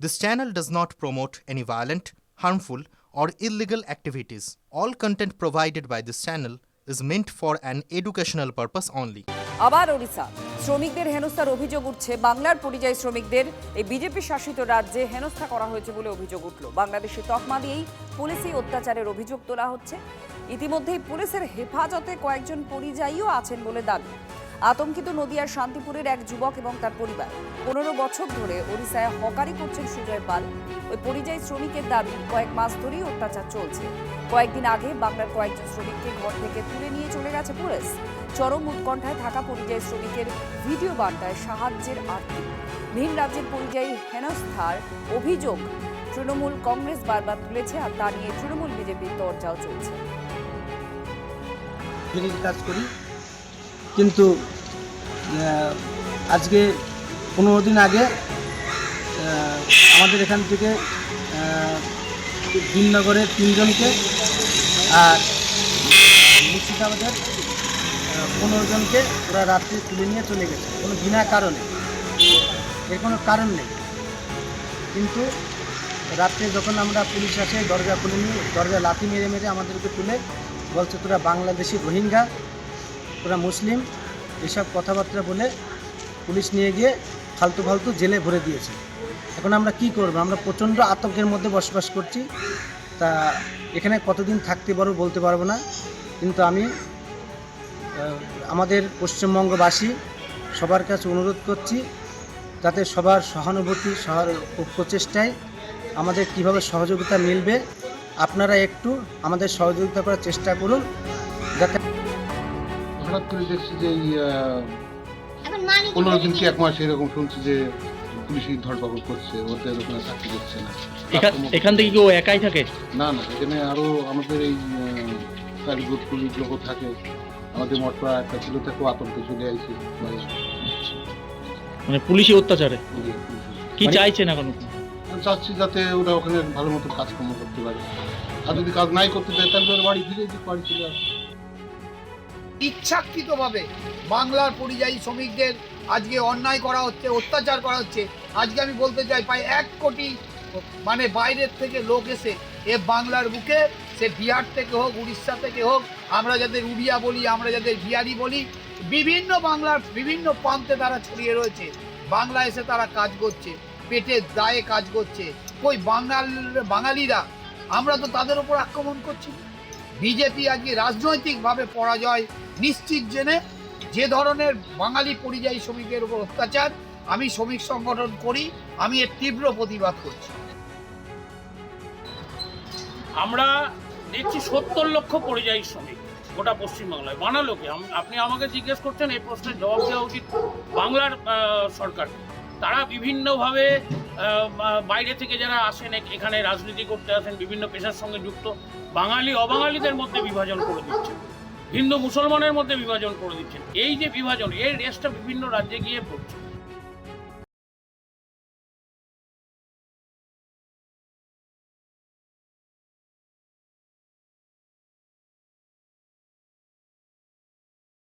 This channel does not promote any violent, harmful, or illegal activities. All content provided by this channel is meant for an educational purpose only. আবার ওড়িশা শ্রমিকদের হেনস্থার অভিযোগ উঠছে। বাংলার পরিযায়ী শ্রমিকদের এই বিজেপি শাসিত রাজ্যে হেনস্থা করা হয়েছে বলে অভিযোগ উঠল। বাংলাদেশে তকমা দিয়েই পুলিশি অত্যাচারের অভিযোগ তোলা হচ্ছে। ইতিমধ্যেই পুলিশের হেফাজতে কয়েকজন পরিযায়ীও আছেন বলে দাবি। আতঙ্কিত নদিয়ার শান্তিপুরের এক যুবক এবং তার পরিবার। 15 বছর ধরে ওড়িশায় হকারি করছেন সুজয় পাল। ওই পরিযায়ী শ্রমিকের দাবি, কয়েক মাস ধরেই অত্যাচার চলছে। কয়েকদিন আগে বাংলার কয়েকজন শ্রমিককে ঘর থেকে তুলে নিয়ে চলে গেছে পুলিশ। চরম উৎকণ্ঠায় থাকা পরিযায়ী শ্রমিকের ভিডিও বার্তায় সাহায্যের আর্তি। ভিন রাজ্যের পরিযায়ী হেনস্থার অভিযোগ তৃণমূল কংগ্রেস বারবার তুলেছে, আর তা নিয়ে তৃণমূল বিজেপির তরজাও চলছে। কাজ করি, কিন্তু আজকে 15 দিন আগে আমাদের এখান থেকে দিননগরের 3 জনকে আর মুর্শিদাবাদের 15 জনকে ওরা রাত্রে তুলে নিয়ে চলে গেছে কোনো বিনা কারণে। এর কোনো কারণ নেই, কিন্তু রাত্রে যখন আমরা পুলিশ আসে দরজা খুলে নিয়ে দরজা লাথি মেরে মেরে আমাদেরকে তুলে বলছে তোরা বাংলাদেশি রোহিঙ্গা, তোরা মুসলিম, এসব কথাবার্তা বলে পুলিশ নিয়ে গিয়ে ফালতু ফালতু জেলে ভরে দিয়েছে। এখন আমরা কি করব? আমরা প্রচণ্ড আতঙ্কের মধ্যে বসবাস করছি। তা এখানে কতদিন থাকতে পারবো বলতে পারবো না, কিন্তু আমি আমাদের পশ্চিমবঙ্গবাসী সবার কাছে অনুরোধ করছি যাতে সবার সহানুভূতি, সবার প্রচেষ্টায় আমাদের কিভাবে সহযোগিতা মিলবে, আপনারা একটু আমাদের সহযোগিতা করার চেষ্টা করুন। যাতে হঠাৎ করে দেখছি যে 15 দিন কি 1 মাস এরকম শুনছি যে পুলিশই ধরপাকড় করছে, ওদের ওখানে চাকরি দিচ্ছে না। এখান থেকে কি ও একাই থাকে? না, এখানে আরো আমাদের এই কালীগঞ্জ পুলিশ লোকও থাকে। আমাদের মঠপাড়া একটা ছিল, তাকেও আতঙ্কে চলে আইছে। মানে পুলিশি অত্যাচারে কি চাইছেন এখন? চাচ্ছি যাতে ওরা ওখানে ভালো মতো কাজকর্ম করতে পারে, আর যদি কাজ নাই করতে চায় তাহলে ওরা বাড়ি ফিরে বাড়ি চলে আসে। ইচ্ছাকৃতভাবে বাংলার পরিযায়ী শ্রমিকদের আজকে অন্যায় করা হচ্ছে, অত্যাচার করা হচ্ছে। আজকে আমি বলতে চাই প্রায় 1 কোটি মানে বাইরের থেকে লোক এসে এ বাংলার বুকে, সে বিহার থেকে হোক, উড়িষ্যা থেকে হোক, আমরা যাদের উড়িয়া বলি, আমরা যাদের বিহারি বলি, বিভিন্ন বাংলার বিভিন্ন প্রান্তে তারা ছড়িয়ে রয়েছে। বাংলা এসে তারা কাজ করছে, পেটের দায়ে কাজ করছে। কই বাঙালিরা? আমরা তো তাদের ওপর আক্রমণ করছি। বিজেপি আজকে রাজনৈতিকভাবে পরাজয় নিশ্চিত জেনে যে ধরনের বাঙালি পরিযায়ী শ্রমিকের উপর অত্যাচার, আমি শ্রমিক সংগঠন করি, আমি এর তীব্র প্রতিবাদ করছি। আমরা দেখছি 70 লক্ষ পরিযায়ী শ্রমিক গোটা পশ্চিমবাংলায়। বানালো কে? আপনি আমাকে জিজ্ঞেস করছেন, এই প্রশ্নের জবাব দেওয়া উচিত বাংলার সরকার। তারা বিভিন্নভাবে বাইরে থেকে যারা আসেন এখানে রাজনীতি করতে আসেন, বিভিন্ন পেশার সঙ্গে যুক্ত, বাঙালি অবাঙালিদের মধ্যে বিভাজন করে দিচ্ছেন, হিন্দু মুসলমানের মধ্যে বিভাজন করে দিচ্ছেন। এই যে বিভাজন, এর রেসটা বিভিন্ন রাজ্যে গিয়ে পড়ছে।